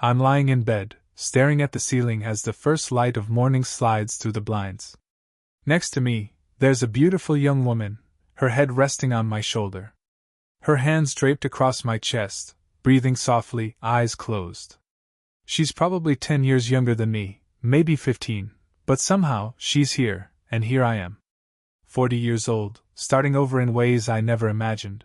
I'm lying in bed, staring at the ceiling as the first light of morning slides through the blinds. Next to me, there's a beautiful young woman, her head resting on my shoulder. Her hands draped across my chest, breathing softly, eyes closed. She's probably 10 years younger than me, maybe 15, but somehow, she's here, and here I am. 40 years old, starting over in ways I never imagined.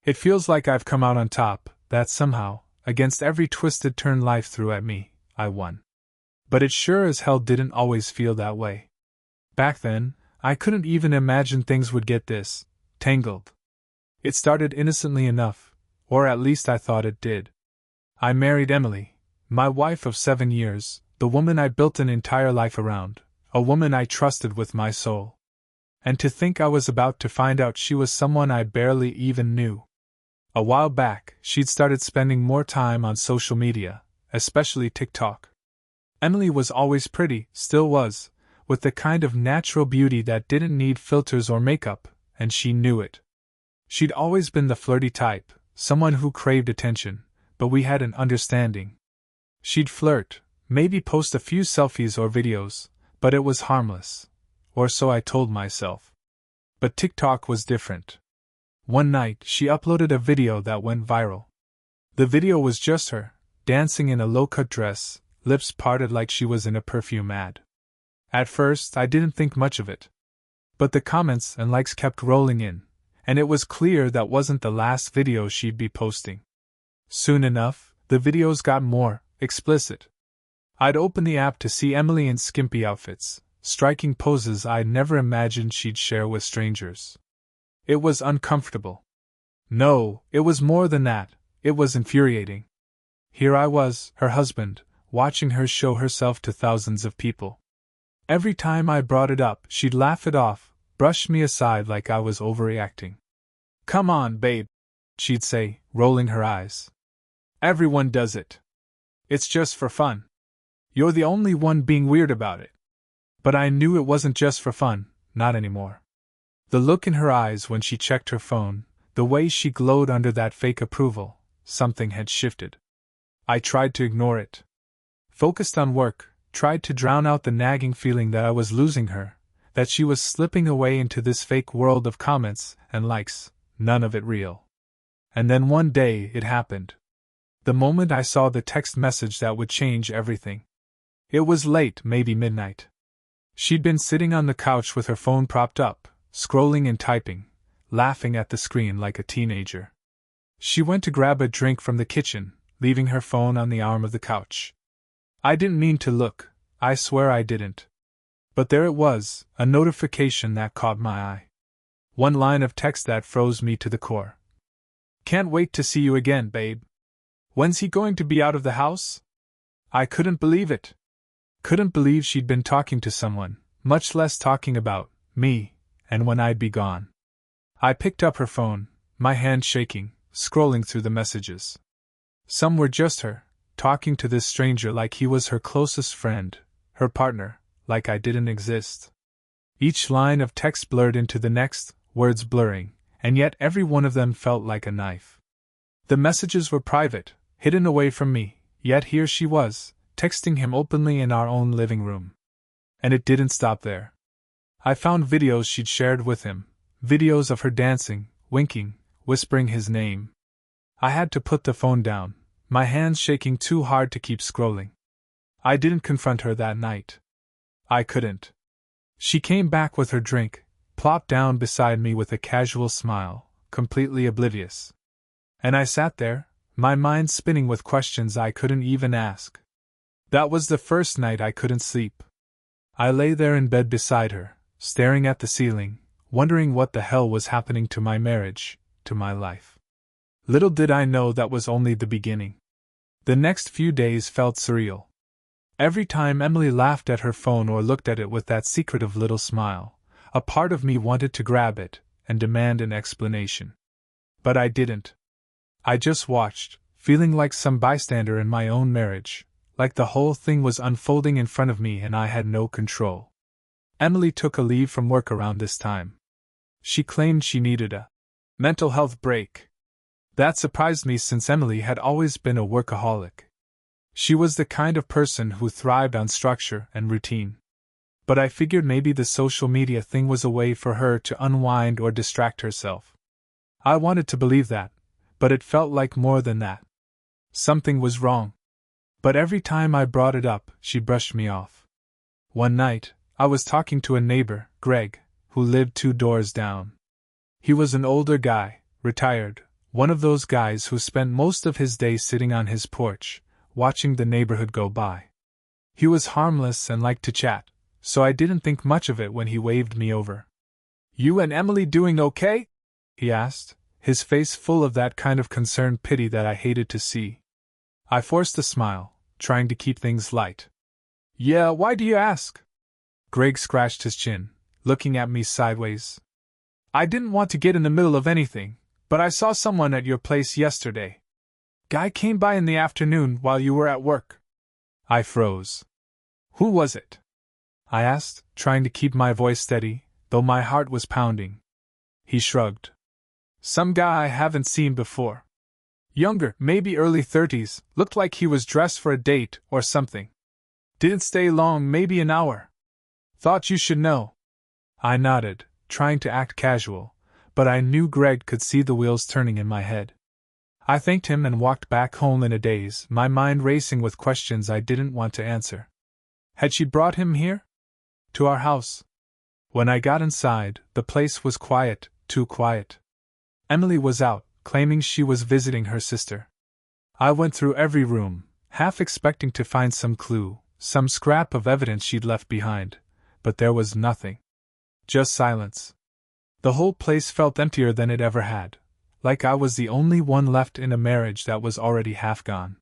It feels like I've come out on top, that somehow, against every twisted turn life threw at me, I won. But it sure as hell didn't always feel that way. Back then, I couldn't even imagine things would get this tangled. It started innocently enough, or at least I thought it did. I married Emily, my wife of 7 years, the woman I built an entire life around, a woman I trusted with my soul. And to think I was about to find out she was someone I barely even knew. A while back, she'd started spending more time on social media, especially TikTok. Emily was always pretty, still was, with the kind of natural beauty that didn't need filters or makeup, and she knew it. She'd always been the flirty type, someone who craved attention, but we had an understanding. She'd flirt, maybe post a few selfies or videos, but it was harmless. Or so I told myself. But TikTok was different. One night, she uploaded a video that went viral. The video was just her, dancing in a low-cut dress, lips parted like she was in a perfume ad. At first, I didn't think much of it. But the comments and likes kept rolling in, and it was clear that wasn't the last video she'd be posting. Soon enough, the videos got more explicit. I'd open the app to see Emily in skimpy outfits, striking poses I'd never imagined she'd share with strangers. It was uncomfortable. No, it was more than that, it was infuriating. Here I was, her husband, watching her show herself to thousands of people. Every time I brought it up, she'd laugh it off, brush me aside like I was overreacting. "Come on, babe," she'd say, rolling her eyes. "Everyone does it. It's just for fun. You're the only one being weird about it." But I knew it wasn't just for fun, not anymore. The look in her eyes when she checked her phone, the way she glowed under that fake approval, something had shifted. I tried to ignore it. Focused on work, tried to drown out the nagging feeling that I was losing her, that she was slipping away into this fake world of comments and likes, none of it real. And then one day it happened. The moment I saw the text message that would change everything. It was late, maybe midnight. She'd been sitting on the couch with her phone propped up, scrolling and typing, laughing at the screen like a teenager. She went to grab a drink from the kitchen, leaving her phone on the arm of the couch. I didn't mean to look, I swear I didn't. But there it was, a notification that caught my eye. One line of text that froze me to the core. "Can't wait to see you again, babe. When's he going to be out of the house?" I couldn't believe it. Couldn't believe she'd been talking to someone, much less talking about me, and when I'd be gone. I picked up her phone, my hand shaking, scrolling through the messages. Some were just her, talking to this stranger like he was her closest friend, her partner, like I didn't exist. Each line of text blurred into the next, words blurring, and yet every one of them felt like a knife. The messages were private, hidden away from me, yet here she was, texting him openly in our own living room. And it didn't stop there. I found videos she'd shared with him, videos of her dancing, winking, whispering his name. I had to put the phone down, my hands shaking too hard to keep scrolling. I didn't confront her that night. I couldn't. She came back with her drink, plopped down beside me with a casual smile, completely oblivious. And I sat there, my mind spinning with questions I couldn't even ask. That was the first night I couldn't sleep. I lay there in bed beside her, staring at the ceiling, wondering what the hell was happening to my marriage, to my life. Little did I know that was only the beginning. The next few days felt surreal. Every time Emily laughed at her phone or looked at it with that secretive little smile, a part of me wanted to grab it and demand an explanation. But I didn't. I just watched, feeling like some bystander in my own marriage, like the whole thing was unfolding in front of me and I had no control. Emily took a leave from work around this time. She claimed she needed a mental health break. That surprised me since Emily had always been a workaholic. She was the kind of person who thrived on structure and routine. But I figured maybe the social media thing was a way for her to unwind or distract herself. I wanted to believe that, but it felt like more than that. Something was wrong. But every time I brought it up, she brushed me off. One night, I was talking to a neighbor, Greg, who lived 2 doors down. He was an older guy, retired, one of those guys who spent most of his day sitting on his porch, watching the neighborhood go by. He was harmless and liked to chat, so I didn't think much of it when he waved me over. "You and Emily doing okay?" he asked, his face full of that kind of concerned pity that I hated to see. I forced a smile, trying to keep things light. "Yeah, why do you ask?" Greg scratched his chin, looking at me sideways. "I didn't want to get in the middle of anything, but I saw someone at your place yesterday. Guy came by in the afternoon while you were at work." I froze. "Who was it?" I asked, trying to keep my voice steady, though my heart was pounding. He shrugged. "Some guy I haven't seen before. Younger, maybe early 30s, looked like he was dressed for a date or something. Didn't stay long, maybe an hour. Thought you should know." I nodded, trying to act casual, but I knew Greg could see the wheels turning in my head. I thanked him and walked back home in a daze, my mind racing with questions I didn't want to answer. Had she brought him here? To our house? When I got inside, the place was quiet, too quiet. Emily was out, claiming she was visiting her sister. I went through every room, half expecting to find some clue, some scrap of evidence she'd left behind, but there was nothing. Just silence. The whole place felt emptier than it ever had, like I was the only one left in a marriage that was already half gone.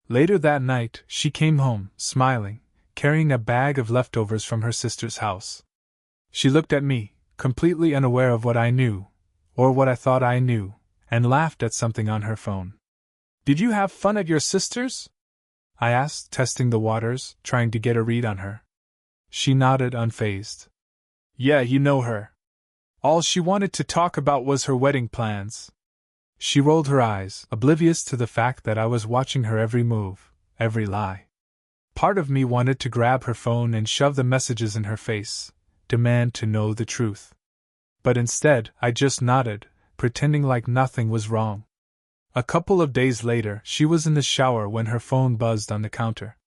Later that night, she came home, smiling, carrying a bag of leftovers from her sister's house. She looked at me, completely unaware of what I knew, or what I thought I knew, and laughed at something on her phone. "Did you have fun at your sister's?" I asked, testing the waters, trying to get a read on her. She nodded unfazed. "Yeah, you know her. All she wanted to talk about was her wedding plans." She rolled her eyes, oblivious to the fact that I was watching her every move, every lie. Part of me wanted to grab her phone and shove the messages in her face, demand to know the truth. But instead, I just nodded, pretending like nothing was wrong. A couple of days later, she was in the shower when her phone buzzed on the counter.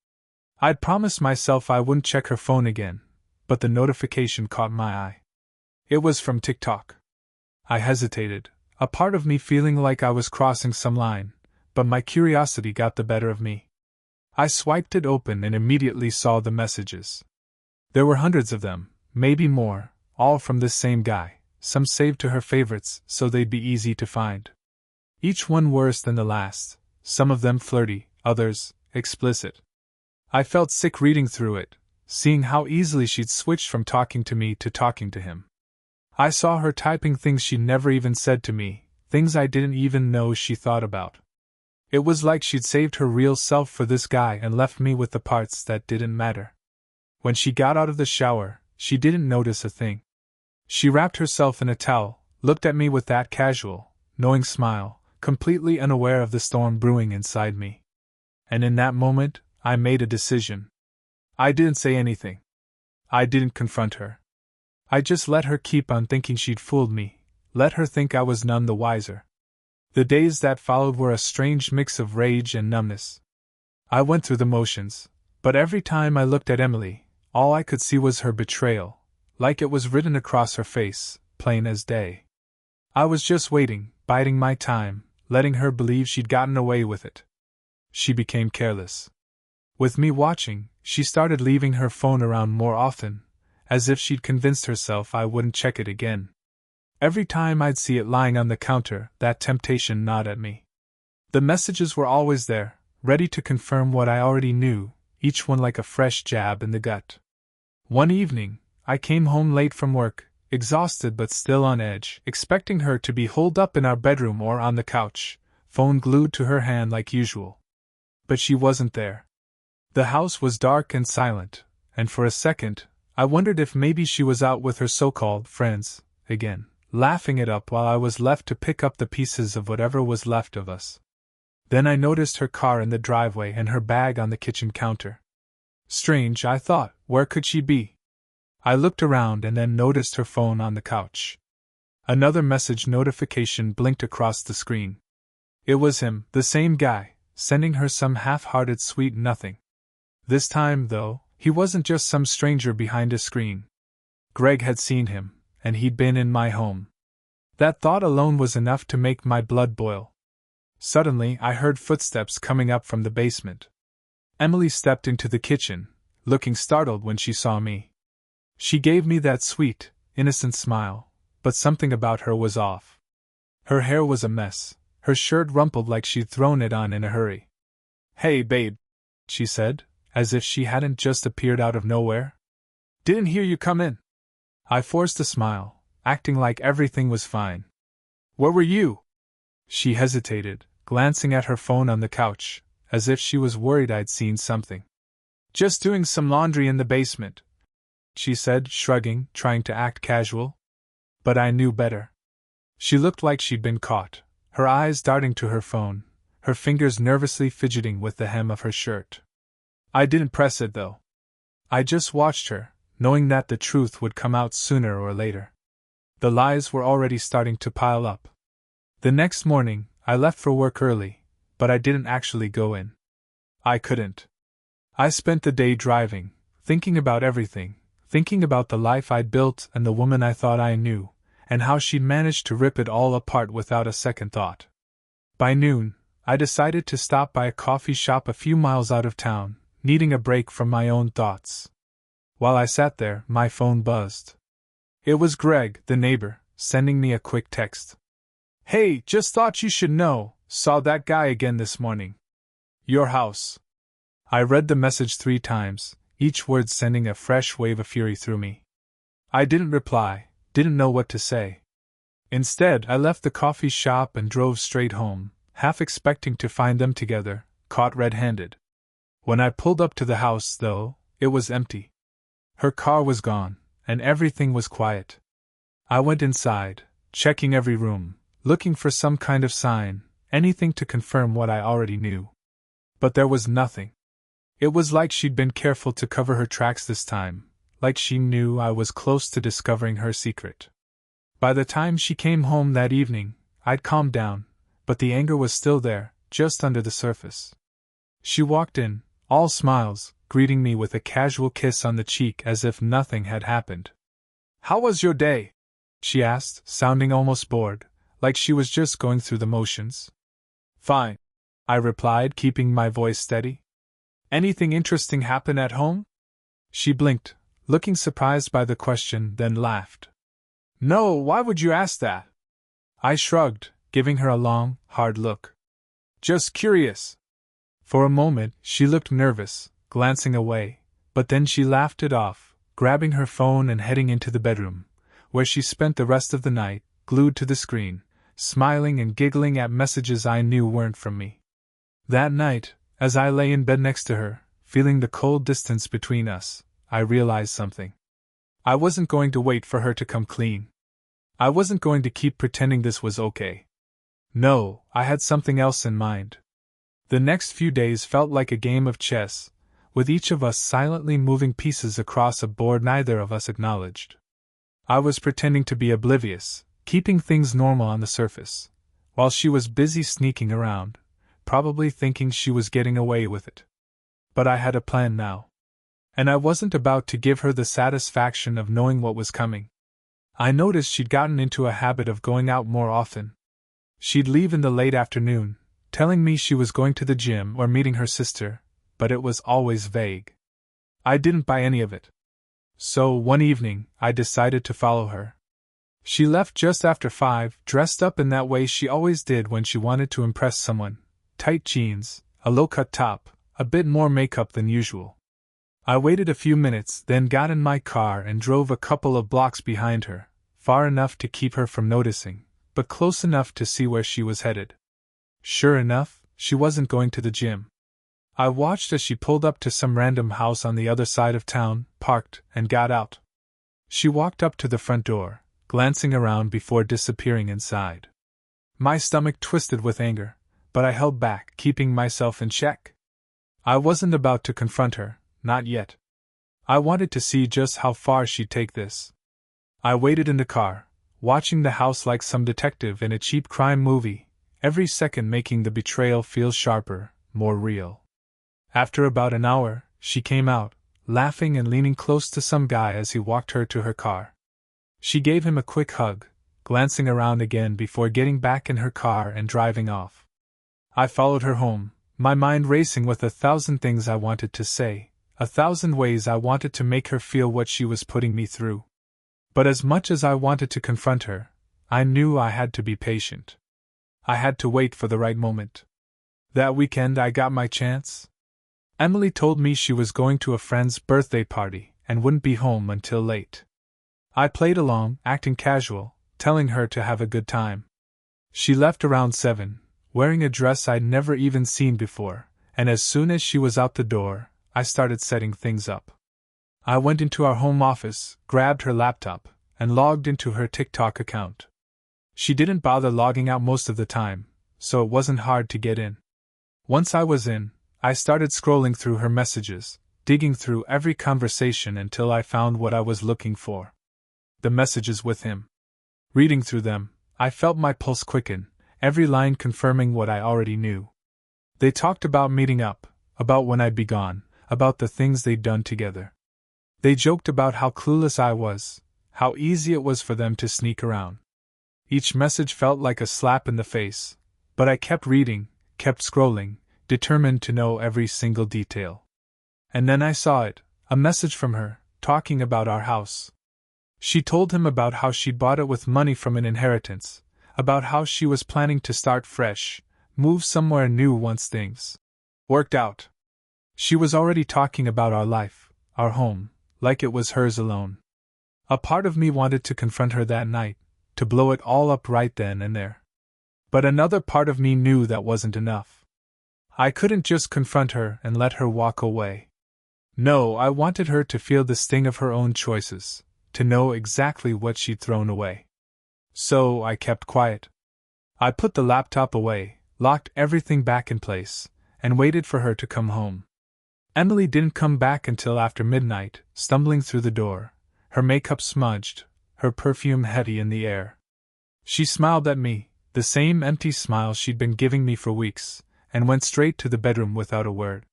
I'd promised myself I wouldn't check her phone again, but the notification caught my eye. It was from TikTok. I hesitated, a part of me feeling like I was crossing some line, but my curiosity got the better of me. I swiped it open and immediately saw the messages. There were hundreds of them, maybe more, all from this same guy, some saved to her favorites so they'd be easy to find. Each one worse than the last, some of them flirty, others explicit. I felt sick reading through it, seeing how easily she'd switched from talking to me to talking to him. I saw her typing things she never even said to me, things I didn't even know she thought about. It was like she'd saved her real self for this guy and left me with the parts that didn't matter. When she got out of the shower, she didn't notice a thing. She wrapped herself in a towel, looked at me with that casual, knowing smile, completely unaware of the storm brewing inside me. And in that moment, I made a decision. I didn't say anything. I didn't confront her. I just let her keep on thinking she'd fooled me, let her think I was none the wiser. The days that followed were a strange mix of rage and numbness. I went through the motions, but every time I looked at Emily, all I could see was her betrayal, like it was written across her face, plain as day. I was just waiting, biding my time, letting her believe she'd gotten away with it. She became careless. With me watching, she started leaving her phone around more often, as if she'd convinced herself I wouldn't check it again. Every time I'd see it lying on the counter, that temptation gnawed at me. The messages were always there, ready to confirm what I already knew, each one like a fresh jab in the gut. One evening, I came home late from work, exhausted but still on edge, expecting her to be holed up in our bedroom or on the couch, phone glued to her hand like usual. But she wasn't there. The house was dark and silent, and for a second, I wondered if maybe she was out with her so-called friends, again, laughing it up while I was left to pick up the pieces of whatever was left of us. Then I noticed her car in the driveway and her bag on the kitchen counter. Strange, I thought, where could she be? I looked around and then noticed her phone on the couch. Another message notification blinked across the screen. It was him, the same guy, sending her some half-hearted sweet nothing. This time, though, he wasn't just some stranger behind a screen. Greg had seen him, and he'd been in my home. That thought alone was enough to make my blood boil. Suddenly, I heard footsteps coming up from the basement. Emily stepped into the kitchen, looking startled when she saw me. She gave me that sweet, innocent smile, but something about her was off. Her hair was a mess, her shirt rumpled like she'd thrown it on in a hurry. "Hey, babe," she said, as if she hadn't just appeared out of nowhere. "Didn't hear you come in." I forced a smile, acting like everything was fine. "Where were you?" She hesitated, glancing at her phone on the couch, as if she was worried I'd seen something. "Just doing some laundry in the basement," she said, shrugging, trying to act casual. But I knew better. She looked like she'd been caught, her eyes darting to her phone, her fingers nervously fidgeting with the hem of her shirt. I didn't press it, though. I just watched her, knowing that the truth would come out sooner or later. The lies were already starting to pile up. The next morning, I left for work early, but I didn't actually go in. I couldn't. I spent the day driving, thinking about everything, thinking about the life I'd built and the woman I thought I knew, and how she'd managed to rip it all apart without a second thought. By noon, I decided to stop by a coffee shop a few miles out of town, needing a break from my own thoughts. While I sat there, my phone buzzed. It was Greg, the neighbor, sending me a quick text. "Hey, just thought you should know, saw that guy again this morning. Your house." I read the message 3 times, each word sending a fresh wave of fury through me. I didn't reply, didn't know what to say. Instead, I left the coffee shop and drove straight home, half expecting to find them together, caught red-handed. When I pulled up to the house, though, it was empty. Her car was gone, and everything was quiet. I went inside, checking every room, looking for some kind of sign, anything to confirm what I already knew. But there was nothing. It was like she'd been careful to cover her tracks this time, like she knew I was close to discovering her secret. By the time she came home that evening, I'd calmed down, but the anger was still there, just under the surface. She walked in, all smiles, greeting me with a casual kiss on the cheek as if nothing had happened. "How was your day?" she asked, sounding almost bored, like she was just going through the motions. "Fine," I replied, keeping my voice steady. "Anything interesting happen at home?" She blinked, looking surprised by the question, then laughed. "No, why would you ask that?" I shrugged, giving her a long, hard look. "Just curious." For a moment, she looked nervous, glancing away, but then she laughed it off, grabbing her phone and heading into the bedroom, where she spent the rest of the night, glued to the screen, smiling and giggling at messages I knew weren't from me. That night, as I lay in bed next to her, feeling the cold distance between us, I realized something. I wasn't going to wait for her to come clean. I wasn't going to keep pretending this was okay. No, I had something else in mind. The next few days felt like a game of chess, with each of us silently moving pieces across a board neither of us acknowledged. I was pretending to be oblivious, keeping things normal on the surface, while she was busy sneaking around, probably thinking she was getting away with it. But I had a plan now. And I wasn't about to give her the satisfaction of knowing what was coming. I noticed she'd gotten into a habit of going out more often. She'd leave in the late afternoon, telling me she was going to the gym or meeting her sister, but it was always vague. I didn't buy any of it. So, one evening, I decided to follow her. She left just after 5, dressed up in that way she always did when she wanted to impress someone. Tight jeans, a low-cut top, a bit more makeup than usual. I waited a few minutes, then got in my car and drove a couple of blocks behind her, far enough to keep her from noticing, but close enough to see where she was headed. Sure enough, she wasn't going to the gym. I watched as she pulled up to some random house on the other side of town, parked, and got out. She walked up to the front door, glancing around before disappearing inside. My stomach twisted with anger, but I held back, keeping myself in check. I wasn't about to confront her, not yet. I wanted to see just how far she'd take this. I waited in the car, watching the house like some detective in a cheap crime movie, every second making the betrayal feel sharper, more real. After about an hour, she came out, laughing and leaning close to some guy as he walked her to her car. She gave him a quick hug, glancing around again before getting back in her car and driving off. I followed her home, my mind racing with 1,000 things I wanted to say, 1,000 ways I wanted to make her feel what she was putting me through. But as much as I wanted to confront her, I knew I had to be patient. I had to wait for the right moment. That weekend I got my chance. Emily told me she was going to a friend's birthday party and wouldn't be home until late. I played along, acting casual, telling her to have a good time. She left around 7, wearing a dress I'd never even seen before, and as soon as she was out the door, I started setting things up. I went into our home office, grabbed her laptop, and logged into her TikTok account. She didn't bother logging out most of the time, so it wasn't hard to get in. Once I was in, I started scrolling through her messages, digging through every conversation until I found what I was looking for. The messages with him. Reading through them, I felt my pulse quicken, every line confirming what I already knew. They talked about meeting up, about when I'd be gone, about the things they'd done together. They joked about how clueless I was, how easy it was for them to sneak around. Each message felt like a slap in the face, but I kept reading, kept scrolling, determined to know every single detail. And then I saw it, a message from her, talking about our house. She told him about how she'd bought it with money from an inheritance, about how she was planning to start fresh, move somewhere new once things worked out. She was already talking about our life, our home, like it was hers alone. A part of me wanted to confront her that night, to blow it all up right then and there. But another part of me knew that wasn't enough. I couldn't just confront her and let her walk away. No, I wanted her to feel the sting of her own choices, to know exactly what she'd thrown away. So I kept quiet. I put the laptop away, locked everything back in place, and waited for her to come home. Emily didn't come back until after midnight, stumbling through the door, her makeup smudged, her perfume heady in the air. She smiled at me, the same empty smile she'd been giving me for weeks, and went straight to the bedroom without a word.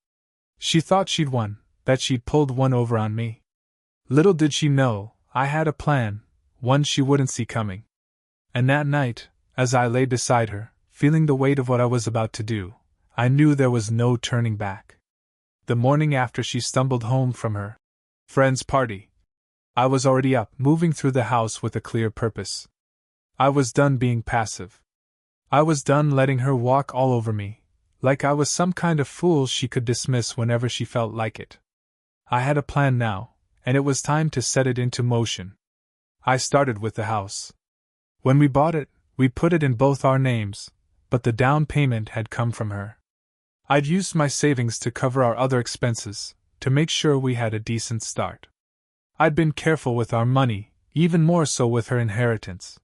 She thought she'd won, that she'd pulled one over on me. Little did she know, I had a plan, one she wouldn't see coming. And that night, as I lay beside her, feeling the weight of what I was about to do, I knew there was no turning back. The morning after she stumbled home from her friend's party, I was already up, moving through the house with a clear purpose. I was done being passive. I was done letting her walk all over me, like I was some kind of fool she could dismiss whenever she felt like it. I had a plan now, and it was time to set it into motion. I started with the house. When we bought it, we put it in both our names, but the down payment had come from her. I'd used my savings to cover our other expenses, to make sure we had a decent start. I'd been careful with our money, even more so with her inheritance.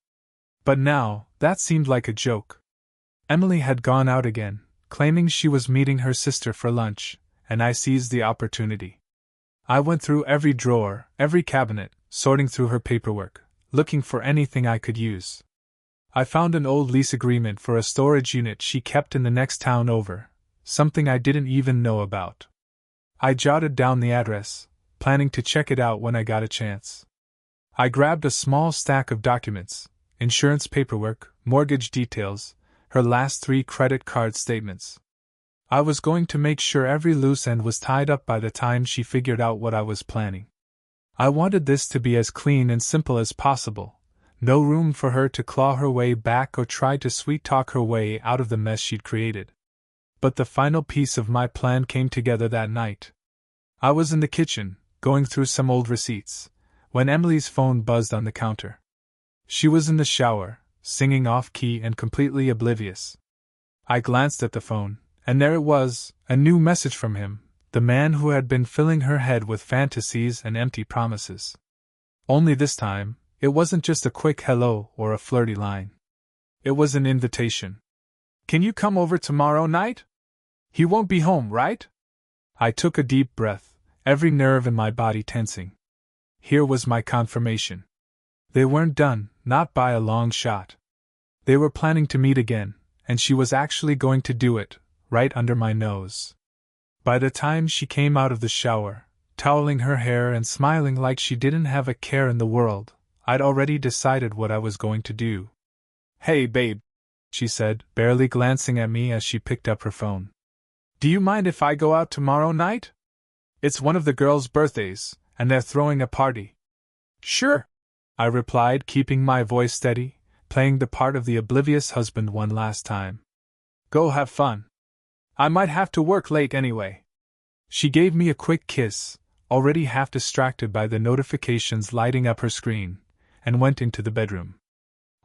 But now, that seemed like a joke. Emily had gone out again, claiming she was meeting her sister for lunch, and I seized the opportunity. I went through every drawer, every cabinet, sorting through her paperwork, looking for anything I could use. I found an old lease agreement for a storage unit she kept in the next town over, something I didn't even know about. I jotted down the address, planning to check it out when I got a chance. I grabbed a small stack of documents, insurance paperwork, mortgage details, her last 3 credit card statements. I was going to make sure every loose end was tied up by the time she figured out what I was planning. I wanted this to be as clean and simple as possible, no room for her to claw her way back or try to sweet-talk her way out of the mess she'd created. But the final piece of my plan came together that night. I was in the kitchen, going through some old receipts, when Emily's phone buzzed on the counter. She was in the shower, singing off-key and completely oblivious. I glanced at the phone, and there it was, a new message from him, the man who had been filling her head with fantasies and empty promises. Only this time, it wasn't just a quick hello or a flirty line. It was an invitation. Can you come over tomorrow night? He won't be home, right? I took a deep breath, every nerve in my body tensing. Here was my confirmation. They weren't done, not by a long shot. They were planning to meet again, and she was actually going to do it, right under my nose. By the time she came out of the shower, toweling her hair and smiling like she didn't have a care in the world, I'd already decided what I was going to do. "Hey, babe," she said, barely glancing at me as she picked up her phone. "Do you mind if I go out tomorrow night? It's one of the girls' birthdays, and they're throwing a party." "Sure," I replied, keeping my voice steady, playing the part of the oblivious husband one last time. "Go have fun. I might have to work late anyway." She gave me a quick kiss, already half distracted by the notifications lighting up her screen, and went into the bedroom.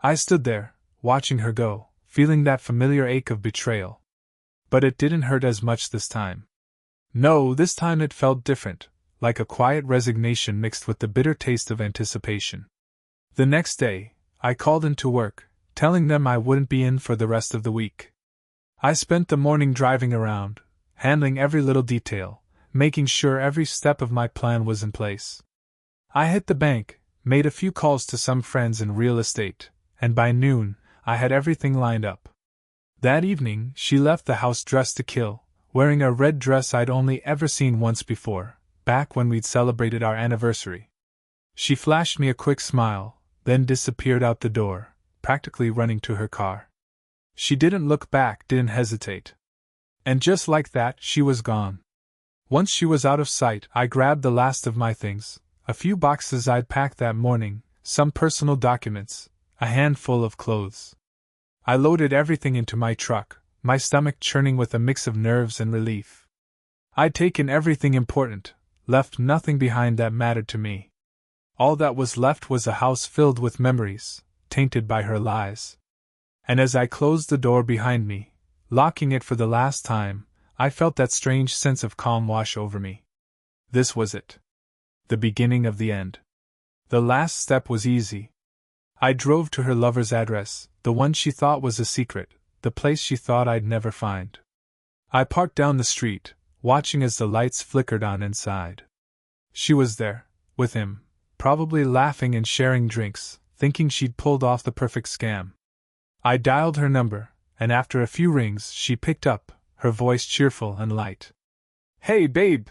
I stood there, watching her go, feeling that familiar ache of betrayal. But it didn't hurt as much this time. No, this time it felt different, like a quiet resignation mixed with the bitter taste of anticipation. The next day, I called into work, telling them I wouldn't be in for the rest of the week. I spent the morning driving around, handling every little detail, making sure every step of my plan was in place. I hit the bank, made a few calls to some friends in real estate, and by noon, I had everything lined up. That evening, she left the house dressed to kill, wearing a red dress I'd only ever seen once before, back when we'd celebrated our anniversary. She flashed me a quick smile, then disappeared out the door, practically running to her car. She didn't look back, didn't hesitate. And just like that, she was gone. Once she was out of sight, I grabbed the last of my things, a few boxes I'd packed that morning, some personal documents, a handful of clothes. I loaded everything into my truck, my stomach churning with a mix of nerves and relief. I'd taken everything important, left nothing behind that mattered to me. All that was left was a house filled with memories, tainted by her lies. And as I closed the door behind me, locking it for the last time, I felt that strange sense of calm wash over me. This was it. The beginning of the end. The last step was easy. I drove to her lover's address, the one she thought was a secret, the place she thought I'd never find. I parked down the street, watching as the lights flickered on inside. She was there, with him, probably laughing and sharing drinks, thinking she'd pulled off the perfect scam. I dialed her number, and after a few rings, she picked up, her voice cheerful and light. "Hey, babe,"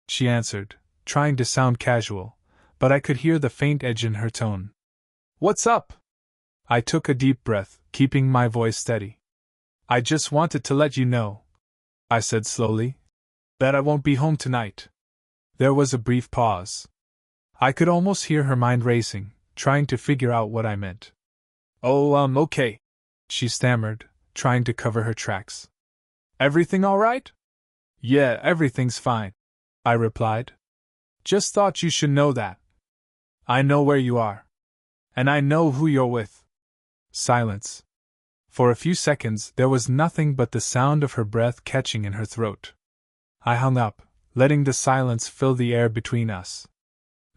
she answered, trying to sound casual, but I could hear the faint edge in her tone. "What's up?" I took a deep breath, keeping my voice steady. "I just wanted to let you know," I said slowly, "that I won't be home tonight." There was a brief pause. I could almost hear her mind racing, trying to figure out what I meant. "Oh, okay," she stammered, trying to cover her tracks. "Everything all right?" "Yeah, everything's fine," I replied. "Just thought you should know that. I know where you are. And I know who you're with." Silence. For a few seconds there was nothing but the sound of her breath catching in her throat. I hung up, letting the silence fill the air between us.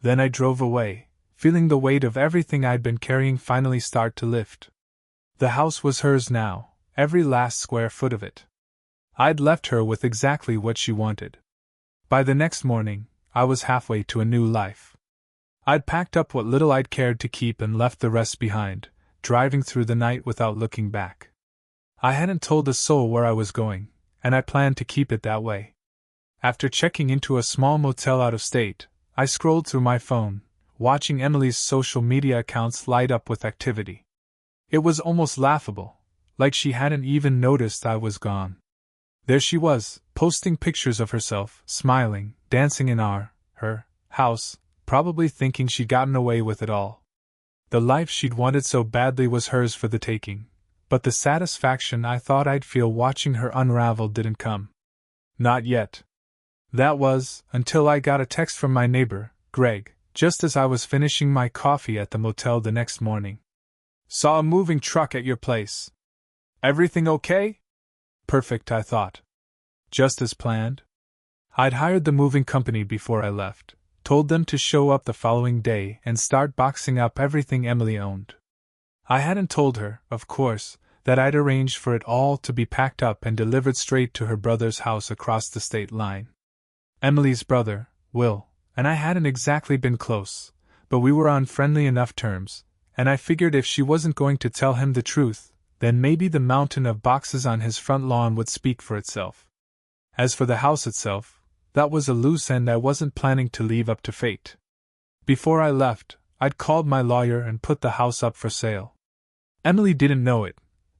Then I drove away, feeling the weight of everything I'd been carrying finally start to lift. The house was hers now, every last square foot of it. I'd left her with exactly what she wanted. By the next morning, I was halfway to a new life. I'd packed up what little I'd cared to keep and left the rest behind, driving through the night without looking back. I hadn't told a soul where I was going, and I planned to keep it that way. After checking into a small motel out of state, I scrolled through my phone, watching Emily's social media accounts light up with activity. It was almost laughable, like she hadn't even noticed I was gone. There she was, posting pictures of herself, smiling, dancing in her house, probably thinking she'd gotten away with it all. The life she'd wanted so badly was hers for the taking, but the satisfaction I thought I'd feel watching her unravel didn't come. Not yet. That was, until I got a text from my neighbor, Greg, just as I was finishing my coffee at the motel the next morning. "Saw a moving truck at your place. Everything okay?" Perfect, I thought. Just as planned. I'd hired the moving company before I left, told them to show up the following day and start boxing up everything Emily owned. I hadn't told her, of course, that I'd arranged for it all to be packed up and delivered straight to her brother's house across the state line. Emily's brother, Will, and I hadn't exactly been close, but we were on friendly enough terms, and I figured if she wasn't going to tell him the truth, then maybe the mountain of boxes on his front lawn would speak for itself. As for the house itself, that was a loose end I wasn't planning to leave up to fate. Before I left, I'd called my lawyer and put the house up for sale. Emily didn't know it,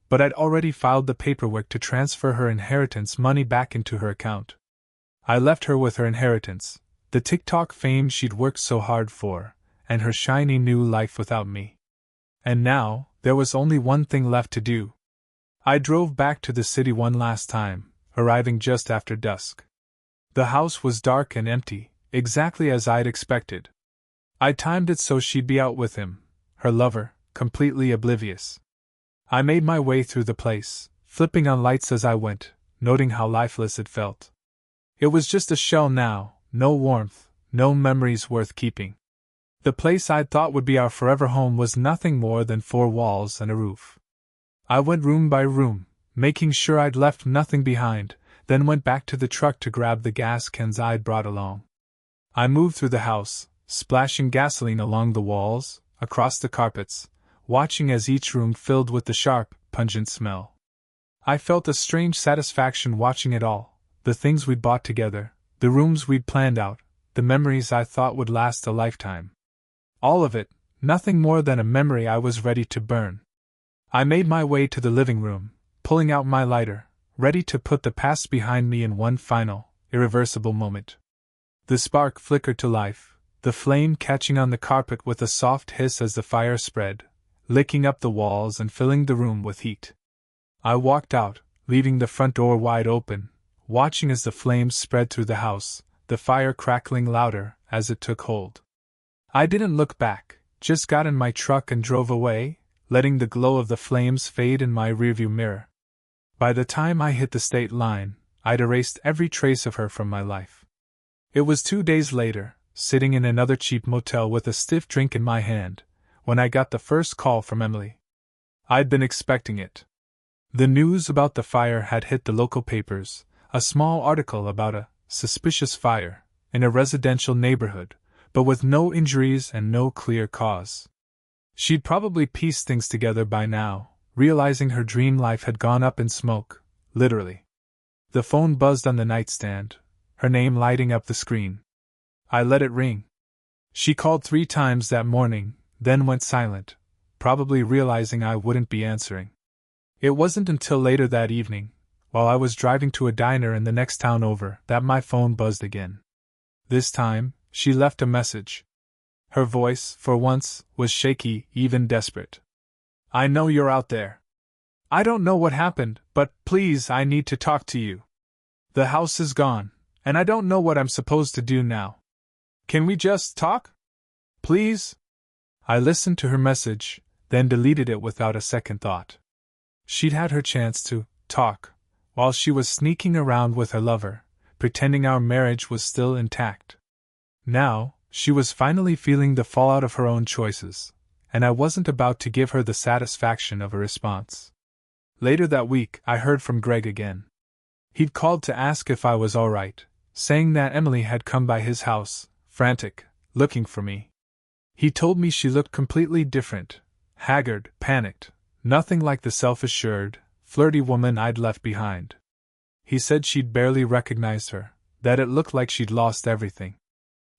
but I'd already filed the paperwork to transfer her inheritance money back into her account. I left her with her inheritance, the TikTok fame she'd worked so hard for, and her shiny new life without me. And now, there was only one thing left to do. I drove back to the city one last time, arriving just after dusk. The house was dark and empty, exactly as I'd expected. I timed it so she'd be out with him, her lover, completely oblivious. I made my way through the place, flipping on lights as I went, noting how lifeless it felt. It was just a shell now, no warmth, no memories worth keeping. The place I'd thought would be our forever home was nothing more than 4 walls and a roof. I went room by room, making sure I'd left nothing behind, then went back to the truck to grab the gas cans I'd brought along. I moved through the house, splashing gasoline along the walls, across the carpets, watching as each room filled with the sharp, pungent smell. I felt a strange satisfaction watching it all, the things we'd bought together, the rooms we'd planned out, the memories I thought would last a lifetime. All of it, nothing more than a memory I was ready to burn. I made my way to the living room, pulling out my lighter, ready to put the past behind me in one final, irreversible moment. The spark flickered to life, the flame catching on the carpet with a soft hiss as the fire spread, licking up the walls and filling the room with heat. I walked out, leaving the front door wide open, watching as the flames spread through the house, the fire crackling louder as it took hold. I didn't look back, just got in my truck and drove away, letting the glow of the flames fade in my rearview mirror. By the time I hit the state line, I'd erased every trace of her from my life. It was 2 days later, sitting in another cheap motel with a stiff drink in my hand, when I got the first call from Emily. I'd been expecting it. The news about the fire had hit the local papers, a small article about a suspicious fire in a residential neighborhood, but with no injuries and no clear cause. She'd probably pieced things together by now, realizing her dream life had gone up in smoke, literally. The phone buzzed on the nightstand, her name lighting up the screen. I let it ring. She called 3 times that morning, then went silent, probably realizing I wouldn't be answering. It wasn't until later that evening, while I was driving to a diner in the next town over, that my phone buzzed again. This time, she left a message. Her voice, for once, was shaky, even desperate. "I know you're out there. I don't know what happened, but please, I need to talk to you. The house is gone, and I don't know what I'm supposed to do now. Can we just talk? Please?" I listened to her message, then deleted it without a second thought. She'd had her chance to talk, while she was sneaking around with her lover, pretending our marriage was still intact. Now, she was finally feeling the fallout of her own choices, and I wasn't about to give her the satisfaction of a response. Later that week, I heard from Greg again. He'd called to ask if I was all right, saying that Emily had come by his house, frantic, looking for me. He told me she looked completely different, haggard, panicked, nothing like the self-assured, flirty woman I'd left behind. He said she'd barely recognized her, that it looked like she'd lost everything.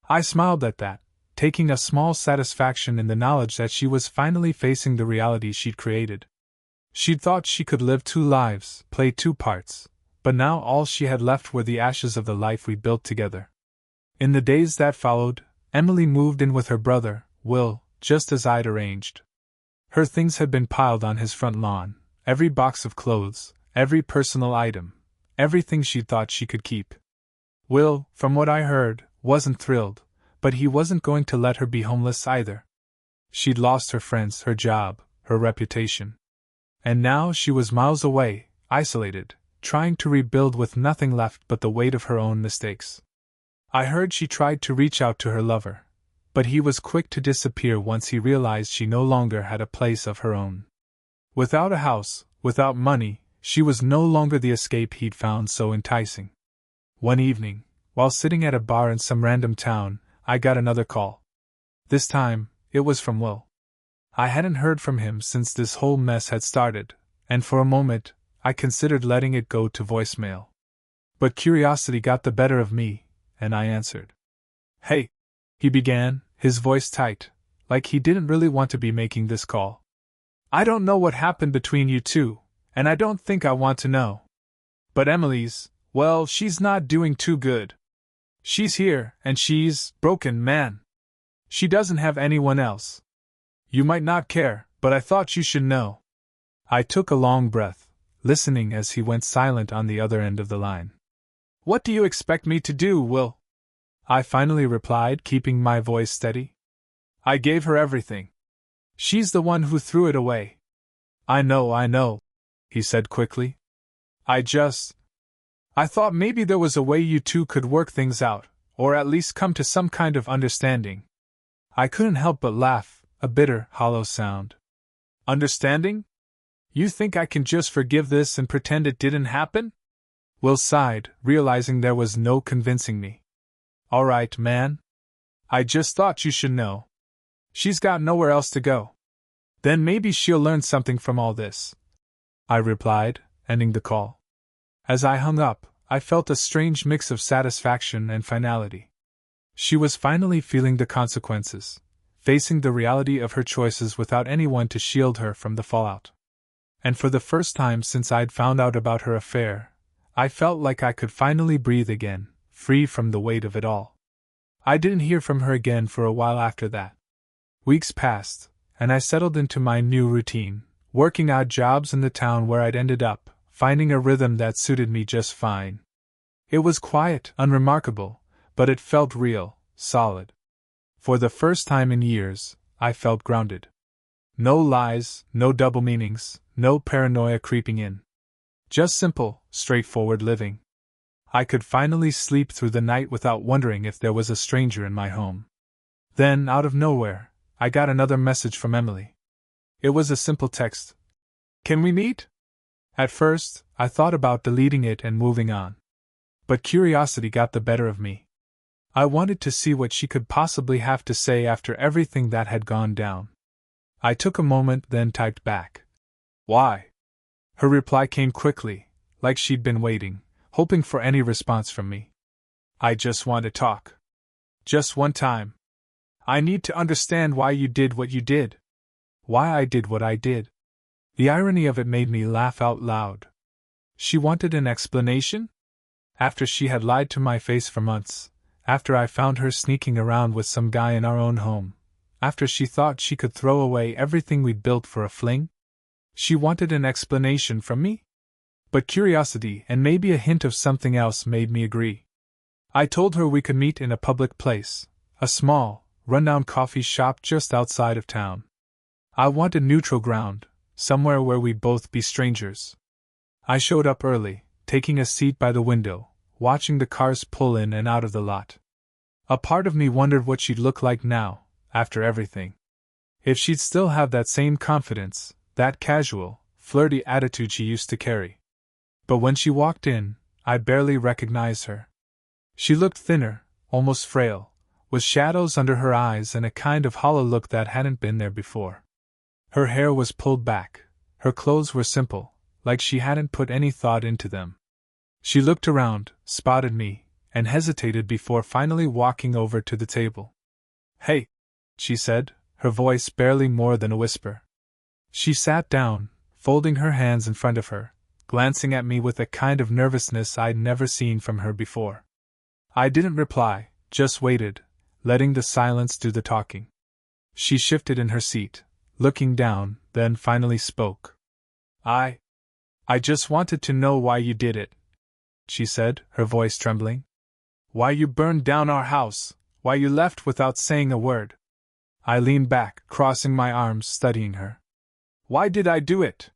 I smiled at that, taking a small satisfaction in the knowledge that she was finally facing the reality she'd created. She'd thought she could live 2 lives, play 2 parts, but now all she had left were the ashes of the life we built together. In the days that followed, Emily moved in with her brother, Will, just as I'd arranged. Her things had been piled on his front lawn, every box of clothes, every personal item, everything she thought she could keep. Will, from what I heard, wasn't thrilled, but he wasn't going to let her be homeless either. She'd lost her friends, her job, her reputation. And now she was miles away, isolated, trying to rebuild with nothing left but the weight of her own mistakes. I heard she tried to reach out to her lover, but he was quick to disappear once he realized she no longer had a place of her own. Without a house, Without money, she was no longer the escape he'd found so enticing. One evening, while sitting at a bar in some random town, I got another call. This time, it was from Will. I hadn't heard from him since this whole mess had started, and for a moment, I considered letting it go to voicemail. But curiosity got the better of me, and I answered. "Hey," he began, his voice tight, like he didn't really want to be making this call. "I don't know what happened between you two, and I don't think I want to know. But Emily's, well, she's not doing too good. She's here, and she's broken, man. She doesn't have anyone else. You might not care, but I thought you should know." I took a long breath, listening as he went silent on the other end of the line. "What do you expect me to do, Will?" I finally replied, keeping my voice steady. "I gave her everything. She's the one who threw it away." I know, he said quickly. I thought maybe there was a way you two could work things out, or at least come to some kind of understanding." I couldn't help but laugh, a bitter, hollow sound. "Understanding? You think I can just forgive this and pretend it didn't happen?" Will sighed, realizing there was no convincing me. "All right, man. I just thought you should know. She's got nowhere else to go. Then maybe she'll learn something from all this," I replied, ending the call. As I hung up, I felt a strange mix of satisfaction and finality. She was finally feeling the consequences, facing the reality of her choices without anyone to shield her from the fallout. And for the first time since I'd found out about her affair, I felt like I could finally breathe again, free from the weight of it all. I didn't hear from her again for a while after that. Weeks passed, and I settled into my new routine, working odd jobs in the town where I'd ended up, finding a rhythm that suited me just fine. It was quiet, unremarkable, but it felt real, solid. For the first time in years, I felt grounded. No lies, no double meanings, no paranoia creeping in. Just simple, straightforward living. I could finally sleep through the night without wondering if there was a stranger in my home. Then, out of nowhere, I got another message from Emily. It was a simple text. "Can we meet?" At first, I thought about deleting it and moving on. But curiosity got the better of me. I wanted to see what she could possibly have to say after everything that had gone down. I took a moment, then typed back. "Why?" Her reply came quickly, like she'd been waiting, hoping for any response from me. "I just want to talk. Just one time. I need to understand why you did what you did. Why I did what I did." The irony of it made me laugh out loud. She wanted an explanation? After she had lied to my face for months, after I found her sneaking around with some guy in our own home, after she thought she could throw away everything we'd built for a fling? She wanted an explanation from me? But curiosity and maybe a hint of something else made me agree. I told her we could meet in a public place, a small, rundown coffee shop just outside of town. I wanted neutral ground, somewhere where we'd both be strangers. I showed up early, taking a seat by the window, watching the cars pull in and out of the lot. A part of me wondered what she'd look like now, after everything. If she'd still have that same confidence, that casual, flirty attitude she used to carry. But when she walked in, I barely recognized her. She looked thinner, almost frail, with shadows under her eyes and a kind of hollow look that hadn't been there before. Her hair was pulled back, her clothes were simple, like she hadn't put any thought into them. She looked around, spotted me, and hesitated before finally walking over to the table. "Hey," she said, her voice barely more than a whisper. She sat down, folding her hands in front of her, glancing at me with a kind of nervousness I'd never seen from her before. I didn't reply, just waited, letting the silence do the talking. She shifted in her seat, looking down, then finally spoke. I just wanted to know why you did it," she said, her voice trembling. "Why you burned down our house, why you left without saying a word." I leaned back, crossing my arms, studying her. "Why did I do it?"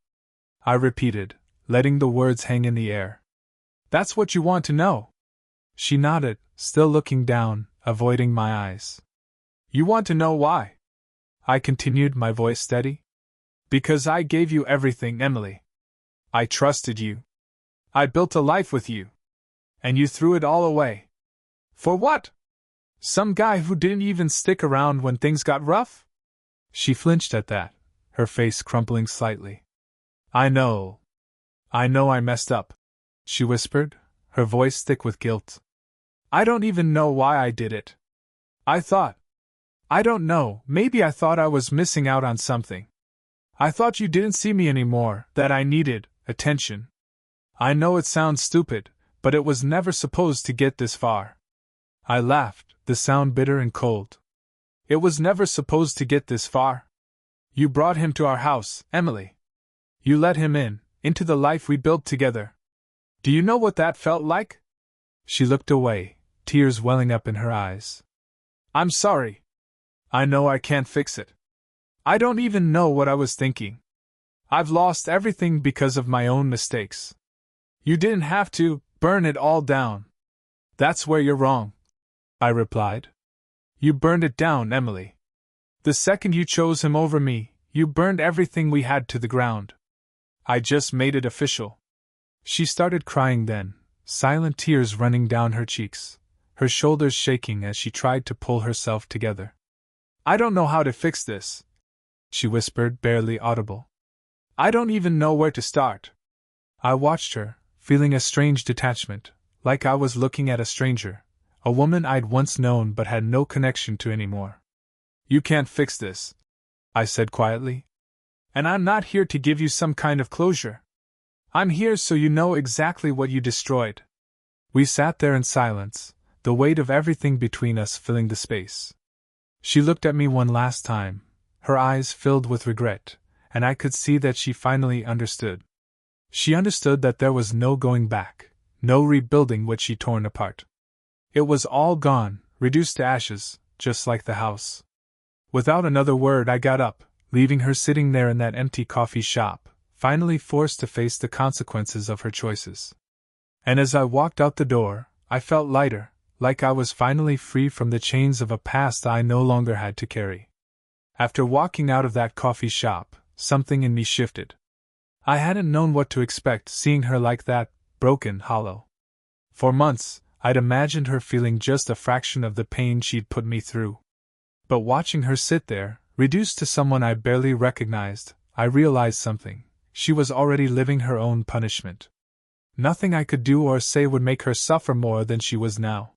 I repeated, letting the words hang in the air. "That's what you want to know?" She nodded, still looking down, avoiding my eyes. "You want to know why?" I continued, my voice steady. "Because I gave you everything, Emily. I trusted you. I built a life with you. And you threw it all away. For what? Some guy who didn't even stick around when things got rough? She flinched at that, her face crumpling slightly. I know I messed up, she whispered, her voice thick with guilt. I don't even know why I did it. I don't know, maybe I thought I was missing out on something. I thought you didn't see me anymore, that I needed attention. I know it sounds stupid, but it was never supposed to get this far. I laughed, the sound bitter and cold. It was never supposed to get this far. You brought him to our house, Emily. You let him in, into the life we built together. Do you know what that felt like? She looked away, tears welling up in her eyes. I'm sorry. I know I can't fix it. I don't even know what I was thinking. I've lost everything because of my own mistakes. You didn't have to burn it all down. That's where you're wrong, I replied. You burned it down, Emily. The second you chose him over me, you burned everything we had to the ground. I just made it official. She started crying then, silent tears running down her cheeks, her shoulders shaking as she tried to pull herself together. I don't know how to fix this, she whispered, barely audible. I don't even know where to start. I watched her, feeling a strange detachment, like I was looking at a stranger, a woman I'd once known but had no connection to anymore. You can't fix this, I said quietly. And I'm not here to give you some kind of closure. I'm here so you know exactly what you destroyed. We sat there in silence, the weight of everything between us filling the space. She looked at me one last time, her eyes filled with regret, and I could see that she finally understood. She understood that there was no going back, no rebuilding what she'd torn apart. It was all gone, reduced to ashes, just like the house. Without another word I got up, leaving her sitting there in that empty coffee shop, finally forced to face the consequences of her choices. And as I walked out the door, I felt lighter, like I was finally free from the chains of a past I no longer had to carry. After walking out of that coffee shop, something in me shifted. I hadn't known what to expect seeing her like that, broken, hollow. For months, I'd imagined her feeling just a fraction of the pain she'd put me through. But watching her sit there, reduced to someone I barely recognized, I realized something. She was already living her own punishment. Nothing I could do or say would make her suffer more than she was now.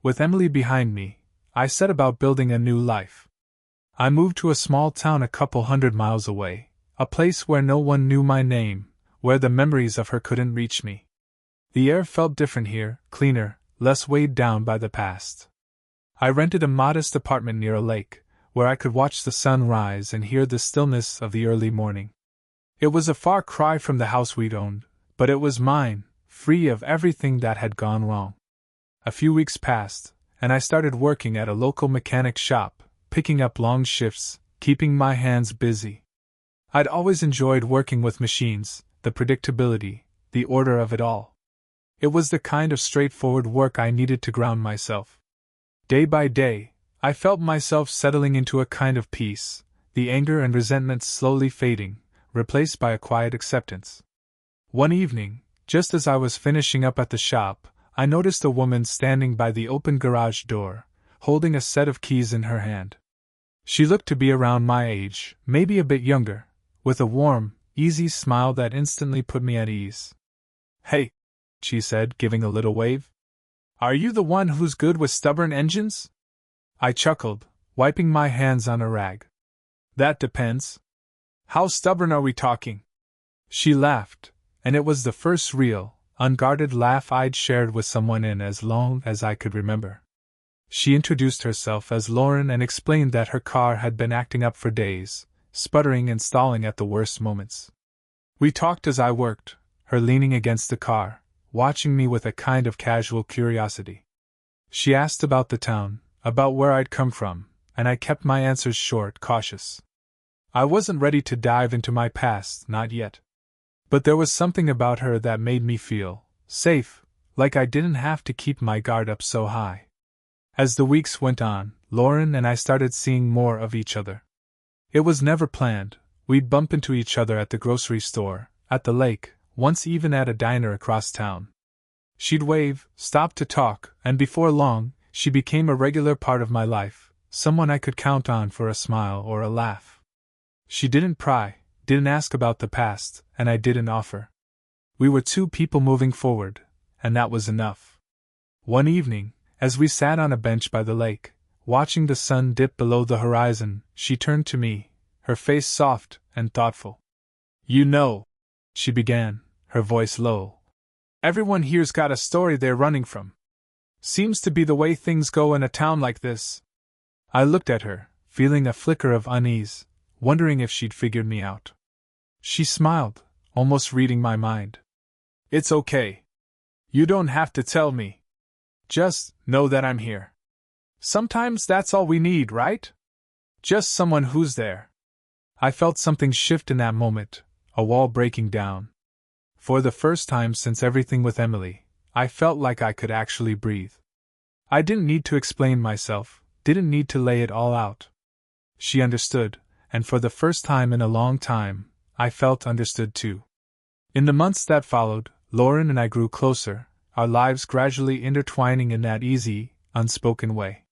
With Emily behind me, I set about building a new life. I moved to a small town a couple 100 miles away, a place where no one knew my name, where the memories of her couldn't reach me. The air felt different here, cleaner, less weighed down by the past. I rented a modest apartment near a lake, where I could watch the sun rise and hear the stillness of the early morning. It was a far cry from the house we'd owned, but it was mine, free of everything that had gone wrong. A few weeks passed, and I started working at a local mechanic shop, picking up long shifts, keeping my hands busy. I'd always enjoyed working with machines, the predictability, the order of it all. It was the kind of straightforward work I needed to ground myself. Day by day, I felt myself settling into a kind of peace, the anger and resentment slowly fading, replaced by a quiet acceptance. One evening, just as I was finishing up at the shop, I noticed a woman standing by the open garage door, holding a set of keys in her hand. She looked to be around my age, maybe a bit younger, with a warm, easy smile that instantly put me at ease. "Hey," she said, giving a little wave. "Are you the one who's good with stubborn engines?" I chuckled, wiping my hands on a rag. "That depends. How stubborn are we talking?" She laughed, and it was the first real, unguarded laugh I'd shared with someone in as long as I could remember. She introduced herself as Lauren and explained that her car had been acting up for days, sputtering and stalling at the worst moments. We talked as I worked, her leaning against the car, watching me with a kind of casual curiosity. She asked about the town, about where I'd come from, and I kept my answers short, cautious. I wasn't ready to dive into my past, not yet. But there was something about her that made me feel safe, like I didn't have to keep my guard up so high. As the weeks went on, Lauren and I started seeing more of each other. It was never planned. We'd bump into each other at the grocery store, at the lake, once even at a diner across town. She'd wave, stop to talk, and before long, she became a regular part of my life, someone I could count on for a smile or a laugh. She didn't pry, didn't ask about the past, and I didn't offer. We were two people moving forward, and that was enough. One evening, as we sat on a bench by the lake, watching the sun dip below the horizon, she turned to me, her face soft and thoughtful. "You know," she began, her voice low, "everyone here's got a story they're running from. Seems to be the way things go in a town like this." I looked at her, feeling a flicker of unease, wondering if she'd figured me out. She smiled, almost reading my mind. "It's okay. You don't have to tell me. Just know that I'm here. Sometimes that's all we need, right? Just someone who's there." I felt something shift in that moment, a wall breaking down. For the first time since everything with Emily, I felt like I could actually breathe. I didn't need to explain myself, didn't need to lay it all out. She understood, and for the first time in a long time, I felt understood too. In the months that followed, Lauren and I grew closer, our lives gradually intertwining in that easy, unspoken way.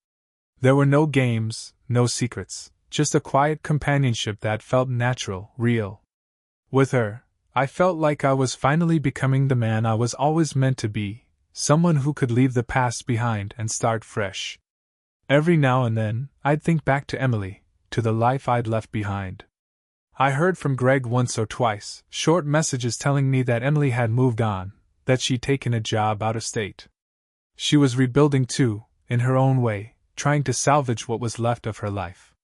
There were no games, no secrets, just a quiet companionship that felt natural, real. With her, I felt like I was finally becoming the man I was always meant to be, someone who could leave the past behind and start fresh. Every now and then, I'd think back to Emily, to the life I'd left behind. I heard from Greg once or twice, short messages telling me that Emily had moved on, that she'd taken a job out of state. She was rebuilding too, in her own way, trying to salvage what was left of her life.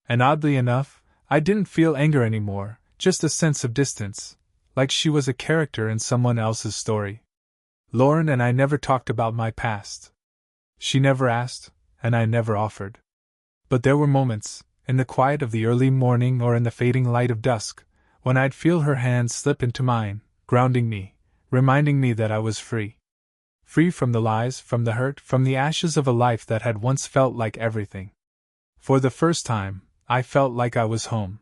And oddly enough, I didn't feel anger anymore, just a sense of distance, like she was a character in someone else's story. Lauren and I never talked about my past. She never asked, and I never offered. But there were moments, in the quiet of the early morning or in the fading light of dusk, when I'd feel her hand slip into mine, grounding me, reminding me that I was free. Free from the lies, from the hurt, from the ashes of a life that had once felt like everything. For the first time, I felt like I was home.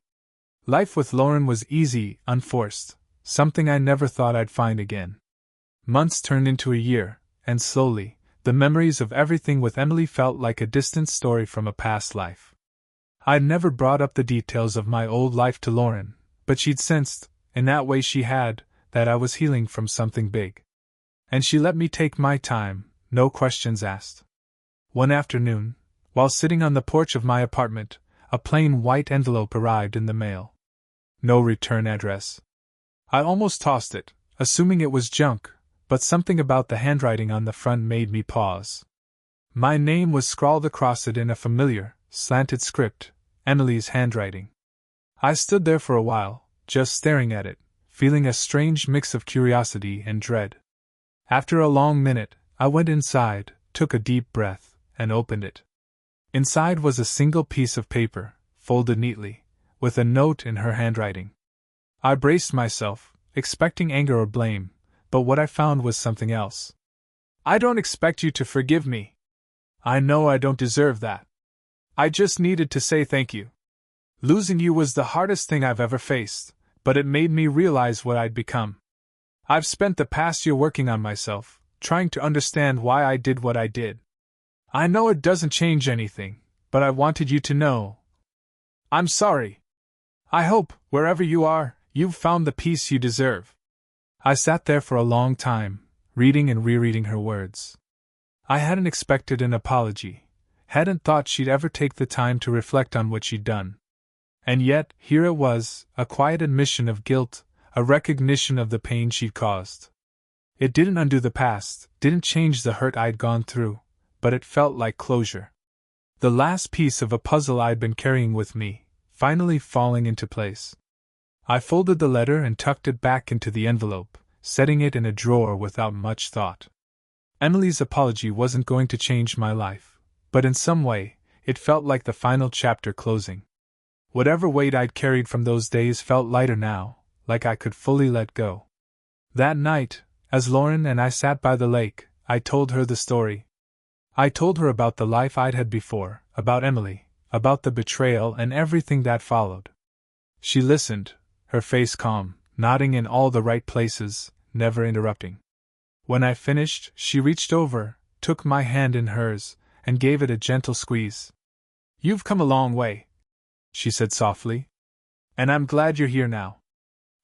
Life with Lauren was easy, unforced, something I never thought I'd find again. Months turned into a year, and slowly, the memories of everything with Emily felt like a distant story from a past life. I'd never brought up the details of my old life to Lauren, but she'd sensed, in that way she had, that I was healing from something big. And she let me take my time, no questions asked. One afternoon, while sitting on the porch of my apartment, a plain white envelope arrived in the mail. No return address. I almost tossed it, assuming it was junk, but something about the handwriting on the front made me pause. My name was scrawled across it in a familiar, slanted script, Emily's handwriting. I stood there for a while, just staring at it, feeling a strange mix of curiosity and dread. After a long minute, I went inside, took a deep breath, and opened it. Inside was a single piece of paper, folded neatly, with a note in her handwriting. I braced myself, expecting anger or blame, but what I found was something else. "I don't expect you to forgive me. I know I don't deserve that. I just needed to say thank you. Losing you was the hardest thing I've ever faced, but it made me realize what I'd become. I've spent the past year working on myself, trying to understand why I did what I did. I know it doesn't change anything, but I wanted you to know. I'm sorry. I hope, wherever you are, you've found the peace you deserve." I sat there for a long time, reading and rereading her words. I hadn't expected an apology, hadn't thought she'd ever take the time to reflect on what she'd done. And yet, here it was, a quiet admission of guilt, a recognition of the pain she'd caused. It didn't undo the past, didn't change the hurt I'd gone through, but it felt like closure. The last piece of a puzzle I'd been carrying with me, finally falling into place. I folded the letter and tucked it back into the envelope, setting it in a drawer without much thought. Emily's apology wasn't going to change my life, but in some way, it felt like the final chapter closing. Whatever weight I'd carried from those days felt lighter now, like I could fully let go. That night, as Lauren and I sat by the lake, I told her the story. I told her about the life I'd had before, about Emily, about the betrayal and everything that followed. She listened, her face calm, nodding in all the right places, never interrupting. When I finished, she reached over, took my hand in hers, and gave it a gentle squeeze. "You've come a long way," she said softly. "And I'm glad you're here now."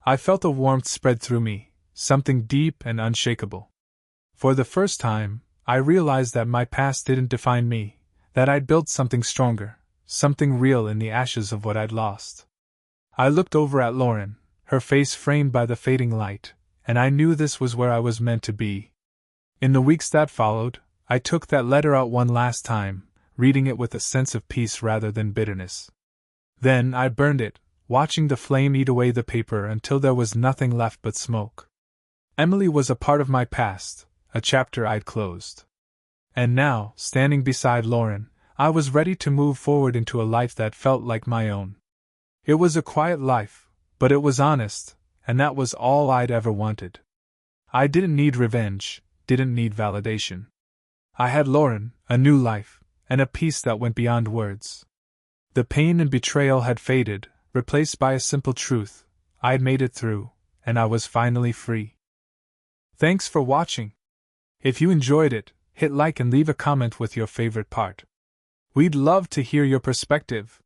I felt a warmth spread through me, something deep and unshakable. For the first time, I realized that my past didn't define me, that I'd built something stronger, something real in the ashes of what I'd lost. I looked over at Lauren, her face framed by the fading light, and I knew this was where I was meant to be. In the weeks that followed, I took that letter out one last time, reading it with a sense of peace rather than bitterness. Then I burned it, watching the flame eat away the paper until there was nothing left but smoke. Emily was a part of my past, a chapter I'd closed. And now, standing beside Lauren, I was ready to move forward into a life that felt like my own. It was a quiet life, but it was honest, and that was all I'd ever wanted. I didn't need revenge, didn't need validation. I had Lauren, a new life, and a peace that went beyond words. The pain and betrayal had faded, replaced by a simple truth: I'd made it through, and I was finally free. Thanks for watching. If you enjoyed it, hit like and leave a comment with your favorite part. We'd love to hear your perspective.